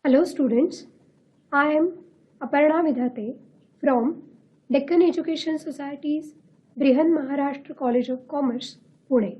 Hello students, I am Aparna Vidhate from Deccan Education Society's Brihan Maharashtra College of Commerce, Pune.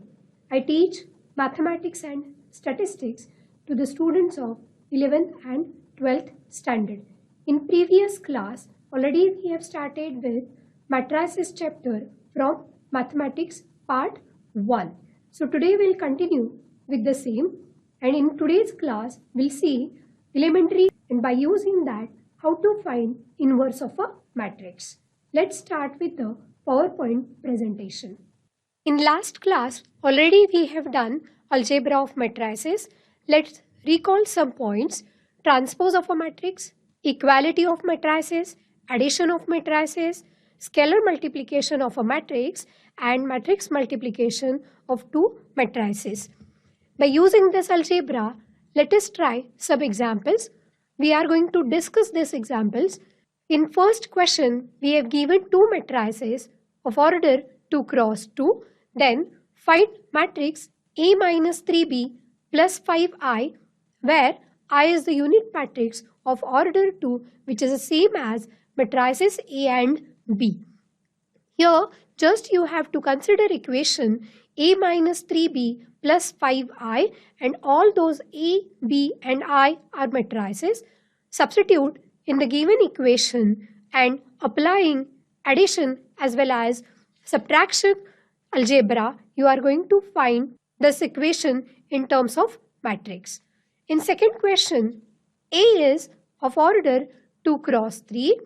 I teach mathematics and statistics to the students of 11th and 12th standard. In previous class, already we have started with matrices chapter from mathematics part 1. So today we'll continue with the same, and in today's class we'll see elementary and by using that how to find inverse of a matrix. Let's start with the PowerPoint presentation. In last class already we have done algebra of matrices. Let's recall some points: transpose of a matrix, equality of matrices, addition of matrices, scalar multiplication of a matrix, and matrix multiplication of two matrices. By using this algebra, let us try some examples. We are going to discuss these examples. In first question, we have given two matrices of order 2 cross 2. Then find matrix A minus 3B plus 5I, where I is the unit matrix of order 2, which is the same as matrices A and B. Here, just you have to consider equation A minus 3B plus 5I, and all those A, B and I are matrices. Substitute in the given equation and applying addition as well as subtraction algebra, you are going to find this equation in terms of matrix. In second question, A is of order 2 cross 3.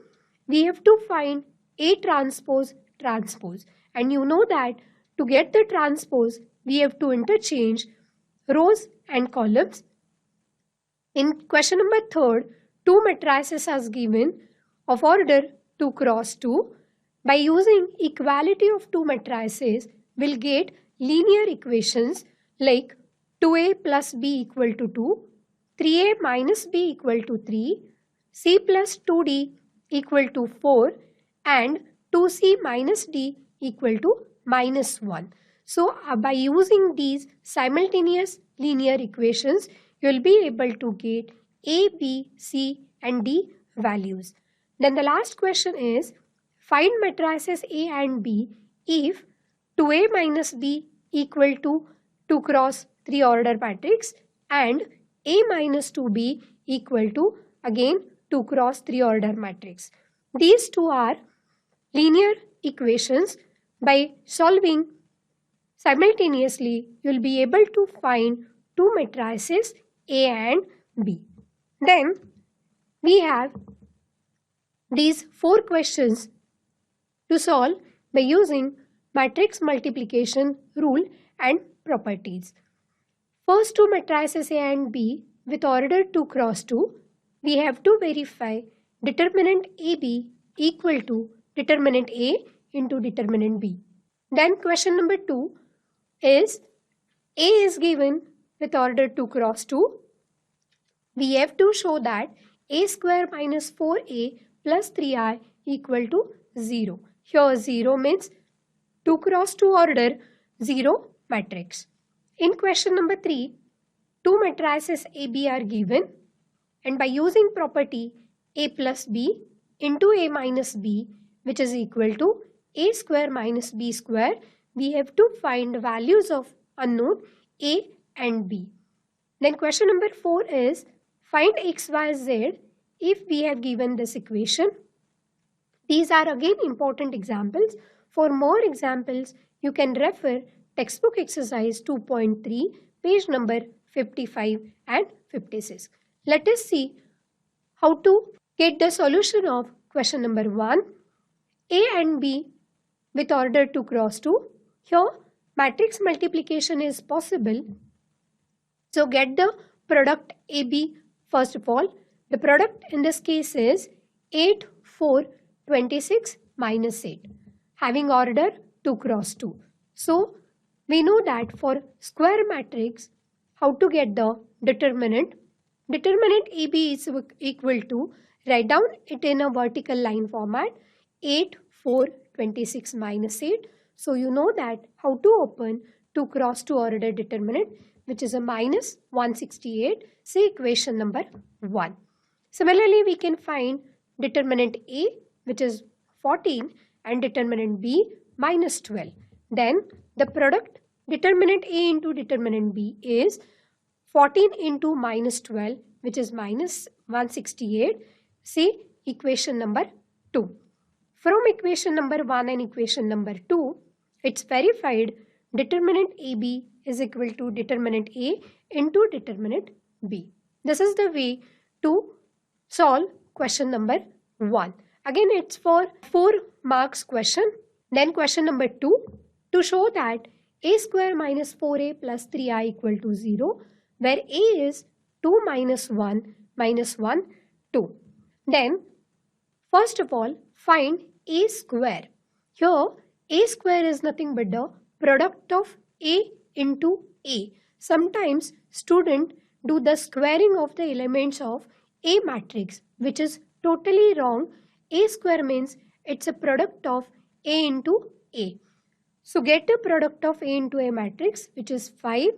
We have to find A transpose transpose, and you know that to get the transpose we have to interchange rows and columns. In question number third, two matrices are given of order 2 cross 2. By using equality of two matrices, we'll get linear equations like 2a plus b equal to 2, 3a minus b equal to 3, c plus 2d equal to 4, and 2c minus d equal to minus 1. So by using these simultaneous linear equations, you will be able to get A, B, C and D values. Then the last question is, find matrices A and B if 2A minus B equal to 2 cross 3 order matrix and A minus 2B equal to again 2 cross 3 order matrix. These two are linear equations. By solving simultaneously, you will be able to find two matrices A and B. Then we have these four questions to solve by using matrix multiplication rule and properties. First two matrices A and B with order 2 cross 2, we have to verify determinant AB equal to determinant A into determinant B. Then question number 2 is A is given with order 2 cross 2. We have to show that A square minus 4A plus 3I equal to 0. Here 0 means 2 cross 2 order 0 matrix. In question number 3, two matrices AB are given, and by using property A plus B into A minus B, which is equal to A square minus B square, we have to find the values of unknown A and B. Then question number 4 is, find x, y, z if we have given this equation. These are again important examples. For more examples, you can refer textbook exercise 2.3, page number 55 and 56. Let us see how to get the solution of question number 1. A and B with order 2 cross 2. Here matrix multiplication is possible. So get the product AB first of all. The product in this case is 8, 4, 26 minus 8, having order 2 cross 2. So we know that for square matrix, how to get the determinant. Determinant AB is equal to, write down it in a vertical line format, 8, 4, 26 minus 8. So you know that how to open 2 cross 2 order determinant, which is a minus 168. See equation number 1. Similarly, we can find determinant A, which is 14, and determinant B, minus 12. Then the product determinant A into determinant B is 14 into minus 12, which is minus 168. See equation number 2. From equation number 1 and equation number 2, it's verified determinant AB is equal to determinant A into determinant B. This is the way to solve question number 1. Again, it's for 4 marks question. Then question number 2, to show that a square minus 4a plus 3i equal to 0, where a is 2 minus 1 minus 1, 2. Then, first of all, find a square. Here, a square is nothing but the product of a into a. Sometimes students do the squaring of the elements of a matrix, which is totally wrong. A square means it's a product of a into a. So get the product of a into a matrix, which is 5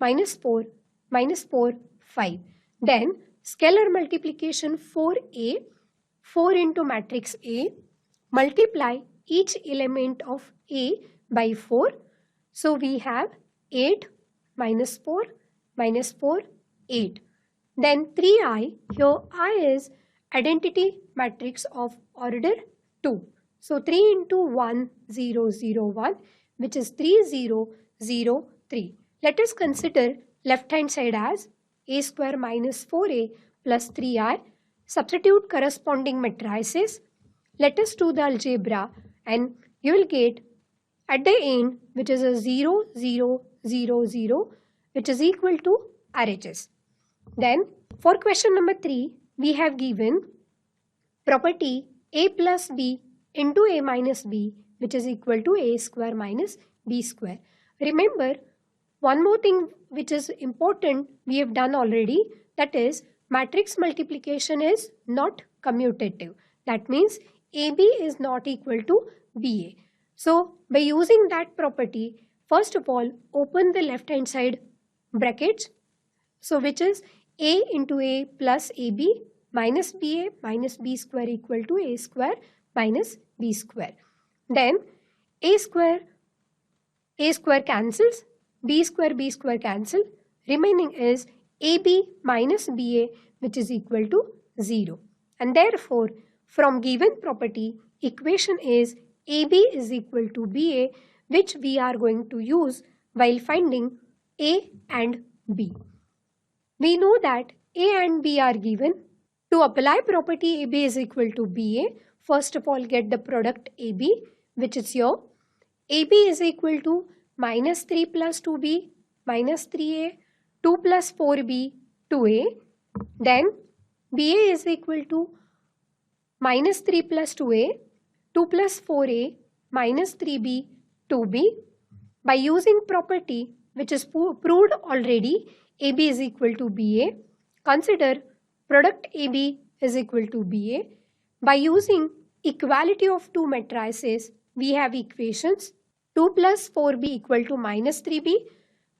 minus 4 minus 4, 5. Then scalar multiplication 4a, 4 into matrix A, multiply each element of A by 4. So we have 8 minus 4 minus 4, 8. Then 3i, here I is identity matrix of order 2. So 3 into 1, 0, 0, 1, which is 3, 0, 0, 3. Let us consider left hand side as a square minus 4a plus 3i. Substitute corresponding matrices. Let us do the algebra and you will get at the end, which is a 0, 0, 0, 0, which is equal to RHS. Then for question number 3, we have given property a plus b into a minus b, which is equal to a square minus b square. Remember, one more thing which is important we have done already, that is matrix multiplication is not commutative. That means AB is not equal to BA. So by using that property, first of all, open the left hand side brackets. So which is A into A plus AB minus BA minus B square equal to A square minus B square. Then A square cancels, B square cancel. Remaining is AB minus BA, which is equal to 0. And therefore, from given property, equation is AB is equal to BA, which we are going to use while finding A and B. We know that A and B are given. To apply property AB is equal to BA, first of all get the product AB, which is here. AB is equal to minus 3 plus 2B minus 3A, 2 plus 4B, 2A. Then BA is equal to minus 3 plus 2A, 2 plus 4A, minus 3B, 2B. By using property which is proved already, AB is equal to BA. Consider product AB is equal to BA. By using equality of two matrices, we have equations 2 plus 4B equal to minus 3B,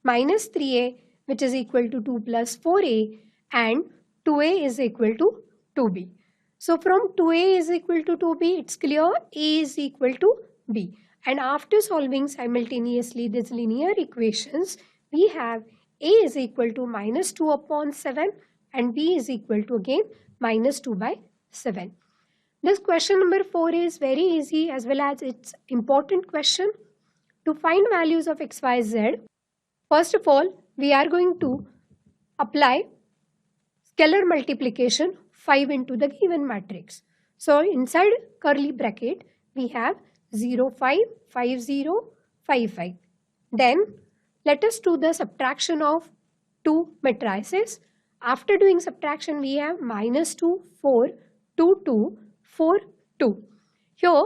minus 3A, which is equal to 2 plus 4A, and 2A is equal to 2B. So from 2A is equal to 2B, it's clear A is equal to B. And after solving simultaneously these linear equations, we have A is equal to minus 2 upon 7 and B is equal to again minus 2 by 7. This question number 4 is very easy as well as it's important question. To find values of x, y, z, first of all, we are going to apply scalar multiplication 5 into the given matrix. So inside curly bracket, we have 0, 5, 5, 0, 5, 5. Then let us do the subtraction of two matrices. After doing subtraction, we have minus 2, 4, 2, 2, 4, 2. Here,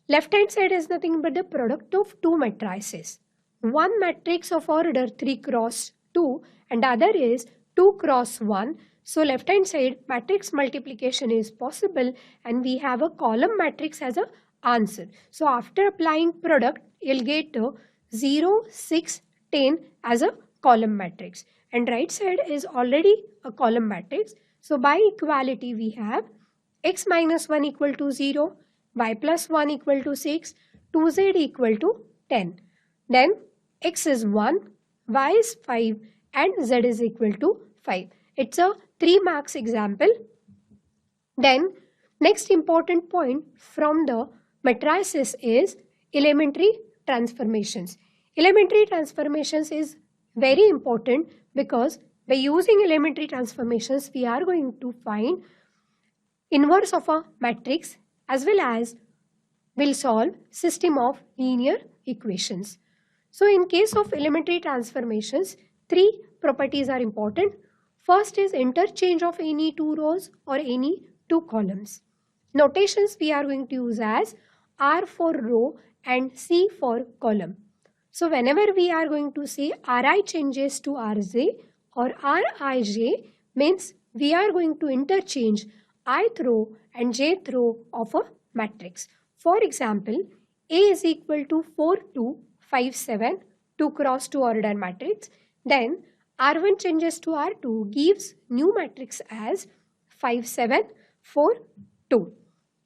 left hand side is nothing but the product of two matrices. One matrix of order 3 cross 2 and the other is 2 cross 1. So left hand side matrix multiplication is possible and we have a column matrix as a answer. So after applying product, you'll get 0, 6, 10 as a column matrix. And right side is already a column matrix. So by equality we have x minus 1 equal to 0, y plus 1 equal to 6, 2z equal to 10. Then x is 1, y is 5 and z is equal to 5. It's a 3 marks example. Then next important point from the matrices is elementary transformations. Elementary transformations is very important because by using elementary transformations we are going to find inverse of a matrix as well as will solve system of linear equations. So in case of elementary transformations, 3 properties are important. First is interchange of any 2 rows or any 2 columns. Notations we are going to use as R for row and C for column. So whenever we are going to say Ri changes to Rj or Rij means we are going to interchange ith row and jth row of a matrix. For example, A is equal to 4, 2, 5, 7, 2 cross 2 order matrix. Then R1 changes to R2 gives new matrix as 5, 7, 4, 2.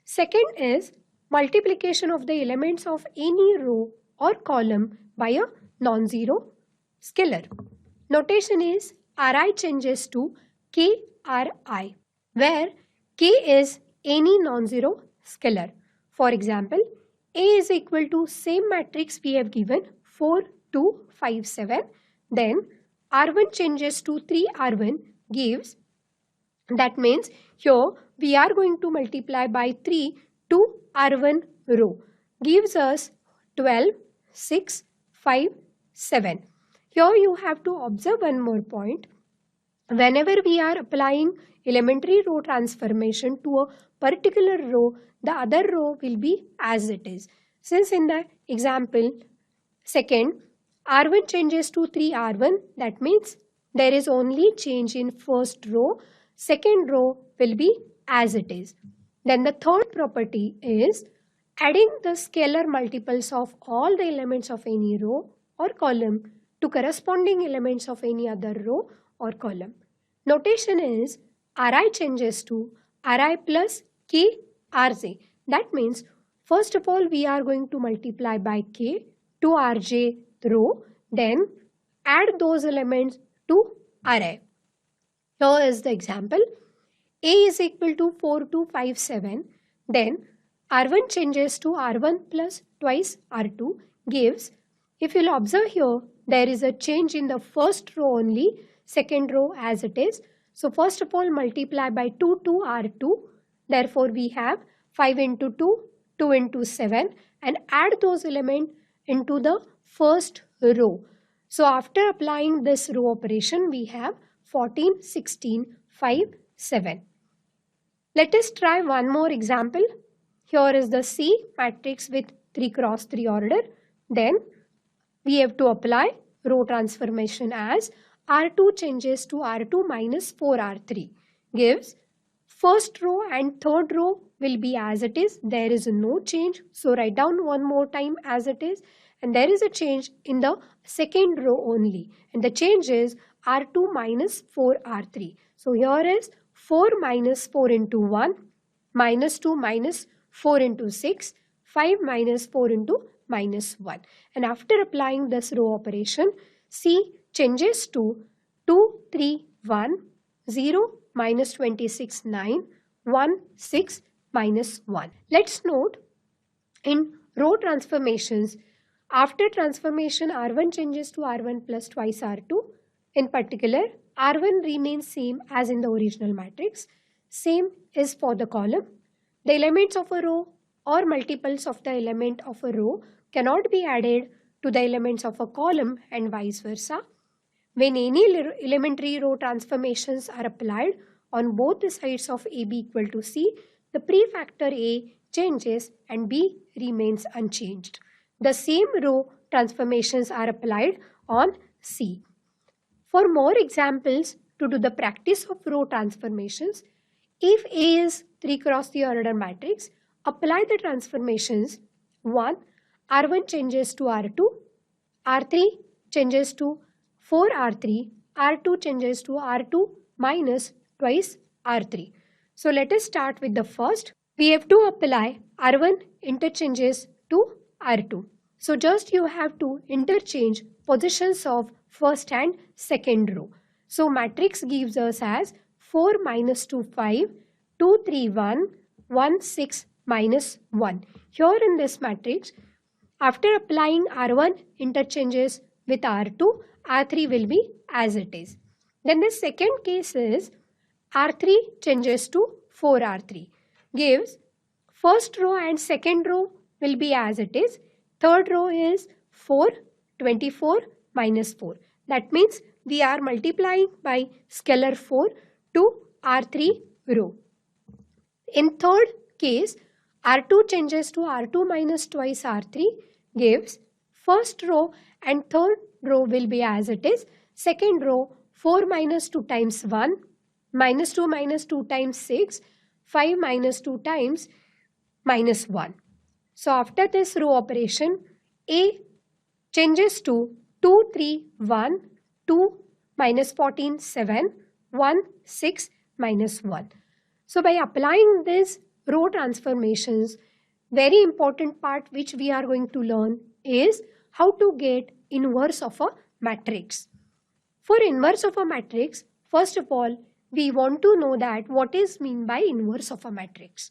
Second is multiplication of the elements of any row or column by a non-zero scalar. Notation is Ri changes to Kri, where K is any non-zero scalar. For example, A is equal to same matrix we have given 4, 2, 5, 7. Then R1 changes to 3R1 gives, that means here we are going to multiply by 3 to R1 row, gives us 12, 6, 5, 7. Here you have to observe one more point. Whenever we are applying elementary row transformation to a particular row, the other row will be as it is. Since in the example second, R1 changes to 3R1, that means there is only change in first row, second row will be as it is. Then the third property is adding the scalar multiples of all the elements of any row or column to corresponding elements of any other row or column. Notation is Ri changes to Ri plus K Rj. That means first of all we are going to multiply by K to Rj row, then add those elements to Ri. Here is the example. A is equal to 4, 2, 5, 7. Then R1 changes to R1 plus twice R2 gives, if you'll observe here, there is a change in the first row only, second row as it is. So first of all multiply by 2 to R2. Therefore we have 5 into 2, 2 into 7 and add those elements into the first row. So after applying this row operation we have 14, 16, 5, 7. Let us try one more example. Here is the C matrix with 3 cross 3 order. Then we have to apply row transformation as R2 changes to R2 minus 4R3 gives first row and third row will be as it is. There is no change. So write down one more time as it is. And there is a change in the second row only. And the change is R2 minus 4R3. So here is 4 minus 4 into 1, minus 2 minus 4 into 6, 5 minus 4 into minus 1. And after applying this row operation, C changes to 2, 3, 1, 0, minus 26, 9, 1, 6, minus 1. Let's note in row transformations, after transformation R1 changes to R1 plus twice R2. In particular, R1 remains same as in the original matrix. Same is for the column. The elements of a row or multiples of the element of a row cannot be added to the elements of a column and vice versa. When any elementary row transformations are applied on both the sides of AB equal to C, the prefactor A changes and B remains unchanged. The same row transformations are applied on C. For more examples to do the practice of row transformations, if A is 3 cross 3 order matrix, apply the transformations 1. R1 changes to R2, R3 changes to 4R3, R2 changes to R2 minus twice R3. So let us start with the first. We have to apply R1 interchanges to R2. So just you have to interchange positions of first and second row. So matrix gives us as 4 minus 2 5, 2 3 1, 1 6 minus 1. Here in this matrix, after applying R1 interchanges with R2, R3 will be as it is. Then the second case is R3 changes to 4R3. Gives first row and second row will be as it is. Third row is 4, 24 minus 4. That means we are multiplying by scalar 4 to R3 row. In third case, R2 changes to R2 minus twice R3 gives first row and third row will be as it is. Second row 4 minus 2 times 1, minus 2 minus 2 times 6, 5 minus 2 times minus 1. So after this row operation, A changes to 2, 3, 1, 2, minus 14, 7, 1, 6, minus 1. So by applying these row transformations, very important part which we are going to learn is how to get inverse of a matrix. For inverse of a matrix, first of all, we want to know that what is meant by inverse of a matrix.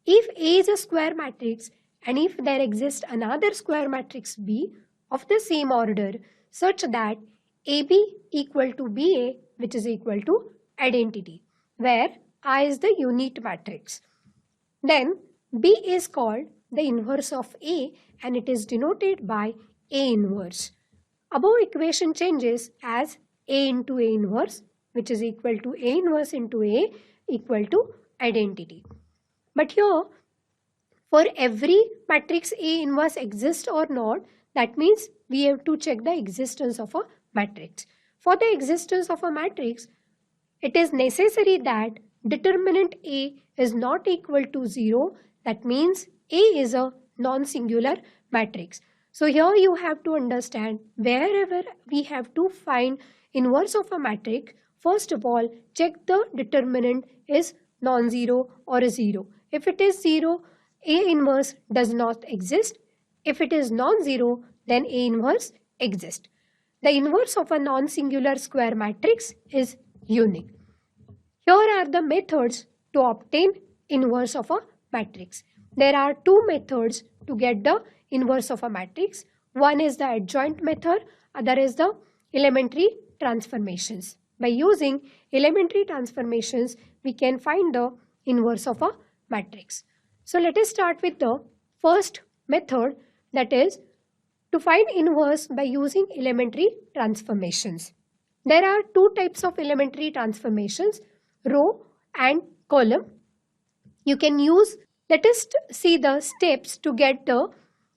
If A is a square matrix and if there exists another square matrix B of the same order such that AB equal to BA, which is equal to identity, where I is the unit matrix, then B is called the inverse of A and it is denoted by A inverse. Above equation changes as A into A inverse, which is equal to A inverse into A equal to identity. But here, for every matrix A inverse exists or not, that means we have to check the existence of a matrix. For the existence of a matrix, it is necessary that determinant A is not equal to 0. That means A is a non-singular matrix. So here you have to understand wherever we have to find inverse of a matrix, first of all, check the determinant is non-zero or 0. If it is 0, A inverse does not exist. If it is non-zero, then A inverse exists. The inverse of a non-singular square matrix is unique. Here are the methods to obtain inverse of a matrix. There are two methods to get the inverse of a matrix. One is the adjoint method, other is the elementary transformations. By using elementary transformations, we can find the inverse of a matrix. So let us start with the first method, that is to find inverse by using elementary transformations. There are two types of elementary transformations, row and column. You can use, let us see the steps to get the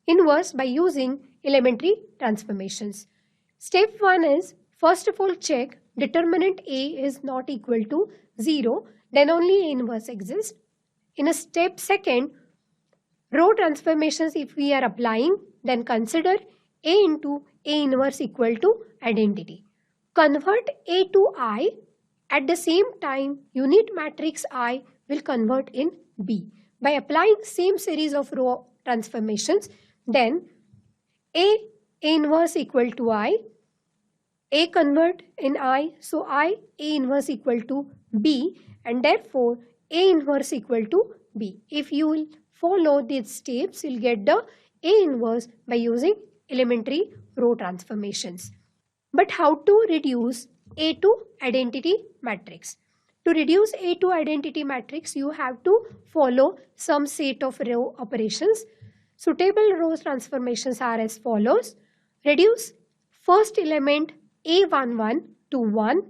inverse by using elementary transformations. Step 1 is, first of all, check determinant A is not equal to 0, then only A inverse exists. In a step second, row transformations if we are applying, then consider A into A inverse equal to identity. Convert A to I. At the same time, unit matrix I will convert in B. By applying same series of row transformations, then A inverse equal to I, A convert in I, so A inverse equal to B, and therefore A inverse equal to B. If you will follow these steps, you'll get the A inverse by using elementary row transformations. But how to reduce A to identity matrix? To reduce A to identity matrix, you have to follow some set of row operations. Suitable row transformations are as follows. Reduce first element A11 to 1,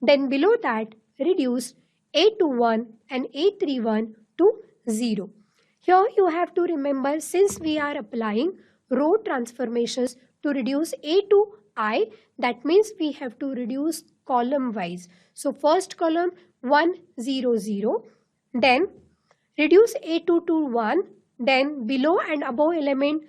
then below that reduce A21 and A31 to 0. Here you have to remember, since we are applying row transformations to reduce A to I, that means we have to reduce column wise. So first column 1 0 0, then reduce A2 to 1, then below and above element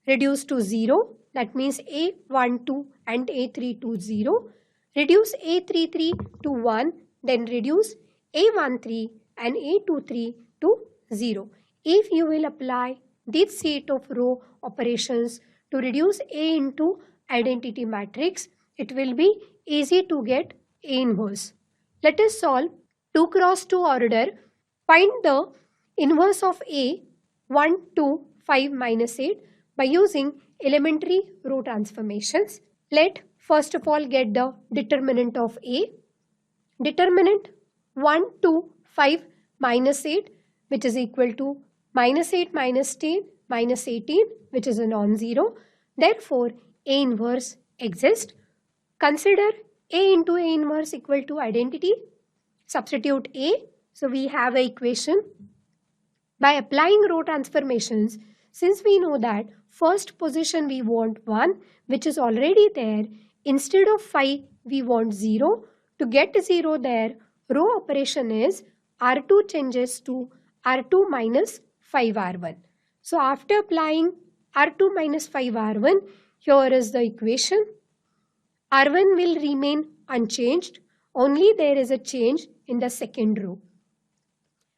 reduce to 0, that means A12 and A3 to 0, reduce A33 to 1, then reduce A13 and A23 to 0. If you will apply this set of row operations to reduce A into identity matrix, it will be easy to get A inverse. Let us solve 2 cross 2 order. Find the inverse of A 1, 2, 5, minus 8 by using elementary row transformations. Let first of all get the determinant of A. Determinant 1, 2, 5, minus 8, which is equal to minus 8 minus 10 minus 18, which is a non-zero. Therefore, A inverse exists. Consider A into A inverse equal to identity. Substitute A. So we have an equation. By applying row transformations, since we know that first position we want 1, which is already there, instead of 5 we want 0. To get 0 there, row operation is R2 changes to R2 minus 5R1. So after applying R2 minus 5R1, here is the equation. R1 will remain unchanged, only there is a change in the second row.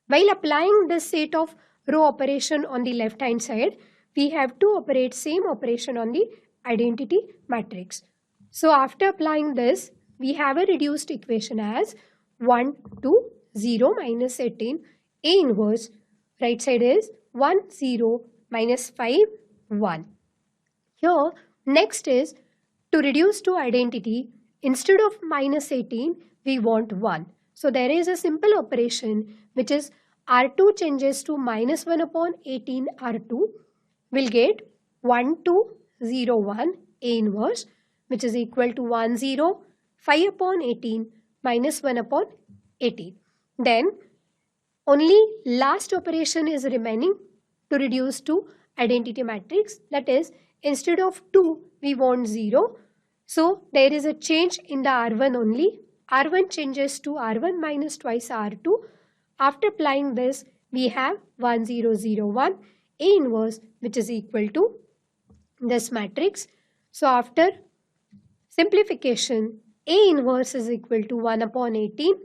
While applying this set of row operation on the left hand side, we have to operate same operation on the identity matrix. So after applying this, we have a reduced equation as 1, 2, 0, minus 18, A inverse. Right side is 1, 0, minus 5, 1. Here, next is to reduce to identity, instead of minus 18, we want 1. So there is a simple operation which is R2 changes to minus 1 upon 18 R2. We'll get 1, 2, 0, 1 A inverse, which is equal to 1, 0, 5 upon 18 minus 1 upon 18. Then only last operation is remaining to reduce to identity matrix. That is, instead of 2, we want 0. So there is a change in the R1 only. R1 changes to R1 minus twice R2. After applying this, we have 1, 0, 0, 1 A inverse, which is equal to this matrix. So after simplification, A inverse is equal to 1 upon 18.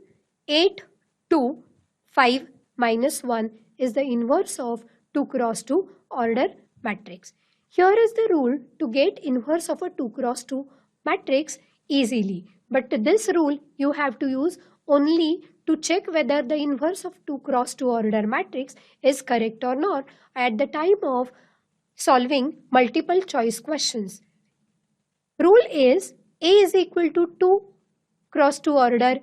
8, 2, 5 minus 1 is the inverse of 2 cross 2 order matrix. Here is the rule to get inverse of a 2 cross 2 matrix easily. But this rule you have to use only to check whether the inverse of 2 cross 2 order matrix is correct or not at the time of solving multiple choice questions. Rule is A is equal to 2 cross 2 order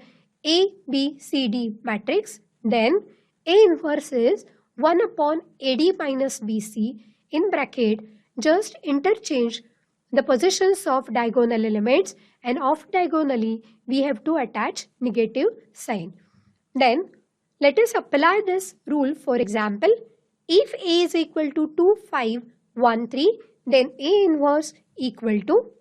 A, B, C, D matrix. Then A inverse is 1 upon AD minus BC in bracket. Just interchange the positions of diagonal elements, and off diagonally we have to attach negative sign. Then let us apply this rule. For example, if A is equal to 2, 5, 1, 3, then A inverse equal to,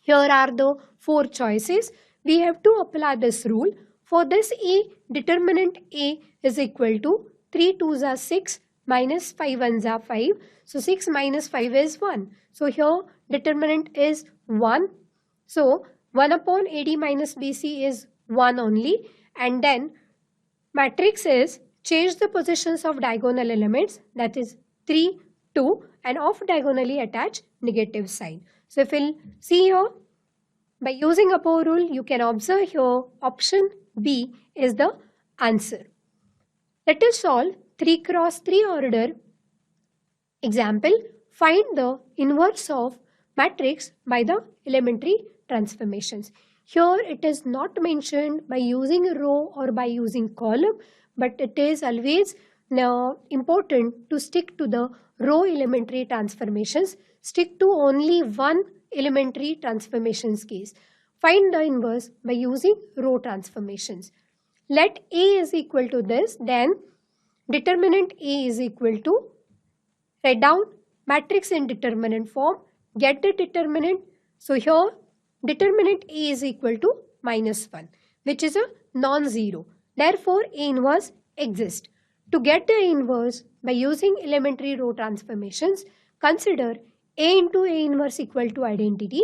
here are the 4 choices. We have to apply this rule. For this A, determinant A is equal to 3 2s are 6 minus 5 1s are 5. So 6 minus 5 is 1. So here determinant is 1. So 1 upon AD minus BC is 1 only. And then matrix is change the positions of diagonal elements, that is 3, 2, and off diagonally attach negative sign. So if we'll see here, by using above rule, you can observe here option B is the answer. Let us solve 3 cross 3 order example. Find the inverse of matrix by the elementary transformations. Here it is not mentioned by using row or by using column, but it is always important to stick to the row elementary transformations. Stick to only one elementary transformations case. Find the inverse by using row transformations. Let A is equal to this, then determinant A is equal to, write down matrix in determinant form, get the determinant. So here determinant A is equal to minus 1, which is a non-zero. Therefore, A inverse exists. To get the inverse by using elementary row transformations, consider A into A inverse equal to identity.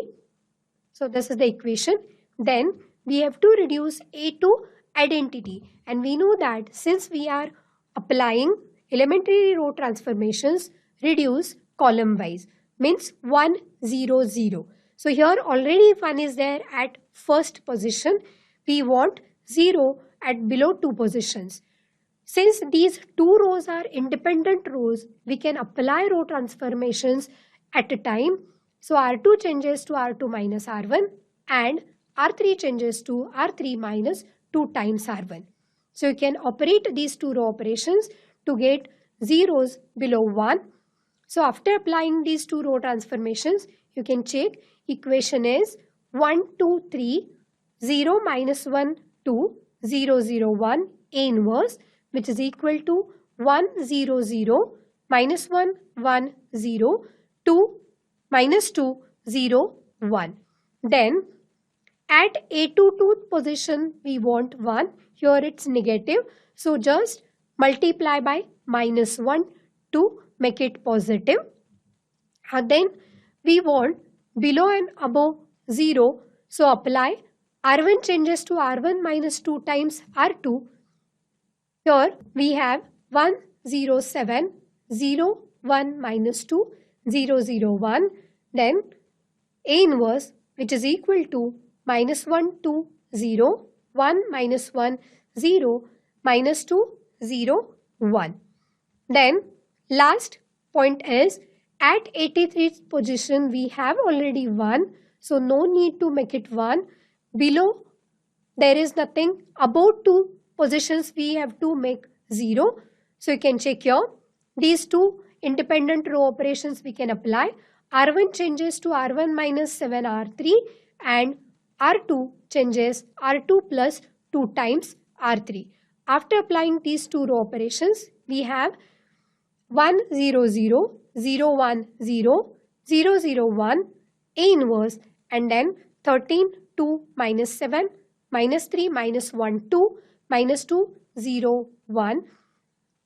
So this is the equation. Then we have to reduce A to identity. And we know that since we are applying elementary row transformations, reduce column wise, means 1 0 0. So here already 1 is there at first position. We want 0 at below 2 positions. Since these two rows are independent rows, we can apply row transformations at a time. So R2 changes to R2 minus R1 and R3 changes to R3 minus 2 times R1. So you can operate these two row operations to get zeros below 1. So after applying these two row transformations, you can check equation is 1, 2, 3, 0 minus 1, 2, 0, 0, 1, A inverse, which is equal to 1, 0, 0, minus 1, 1, 0, 2, minus 2, 0, 1. Then at A2 2th position, we want 1. Here it's negative. So just multiply by minus 1 to make it positive. And then we want below and above 0. So apply R1 changes to R1 minus 2 times R2. Here we have 1, 0, 7, 0, 1 minus 2, 0, 0, 1. Then A inverse, which is equal to minus 1, 2, 0, 1 minus 1, 0, minus 2, 0, 1. Then last point is at 83th position we have already 1. So no need to make it 1. Below there is nothing. Above 2 positions we have to make 0. So you can check here. These two independent row operations we can apply. R1 changes to R1 minus 7 R3 and R2 changes R2 plus 2 times R3. After applying these two row operations, we have 1 0 0, 0 1 0, 0 0 1, A inverse, and then 13 2 minus 7 minus 3 minus 1 2 minus 2 0 1,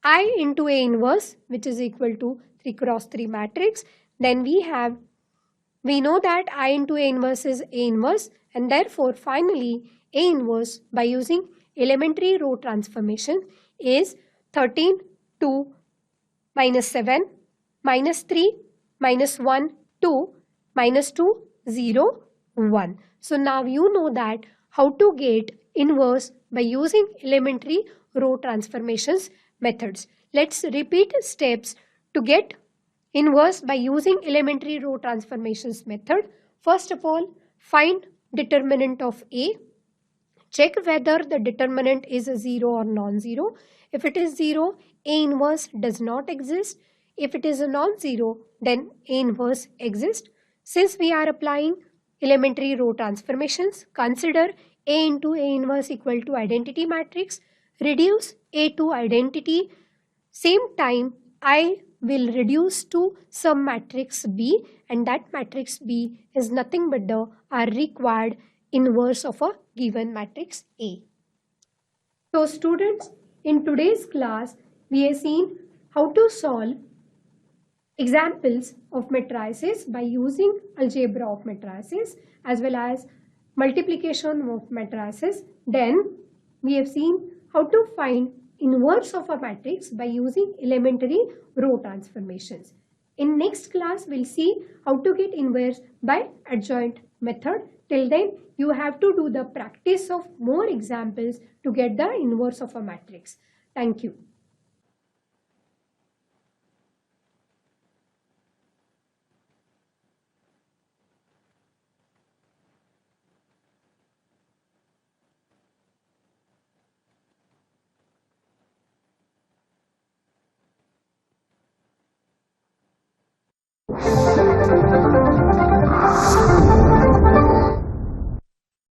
I into A inverse, which is equal to 3 cross 3 matrix. Then we know that I into A inverse is A inverse, and therefore finally A inverse by using elementary row transformation is 13 2 minus 7 minus 3 minus 1 2 minus 2 0 1. So now you know that how to get inverse by using elementary row transformations methods. Let's repeat steps to get inverse by using elementary row transformations method. First of all, find determinant of A. Check whether the determinant is a 0 or non-zero. If it is 0, A inverse does not exist. If it is a non-zero, then A inverse exists. Since we are applying elementary row transformations, consider A into A inverse equal to identity matrix. Reduce A to identity. Same time, I will reduce to some matrix B, and that matrix B is nothing but the required inverse of a given matrix A. So students, in today's class, we have seen how to solve examples of matrices by using algebra of matrices as well as multiplication of matrices. Then we have seen how to find inverse of a matrix by using elementary row transformations. In next class, we'll see how to get inverse by adjoint method. Till then, you have to do the practice of more examples to get the inverse of a matrix. Thank you.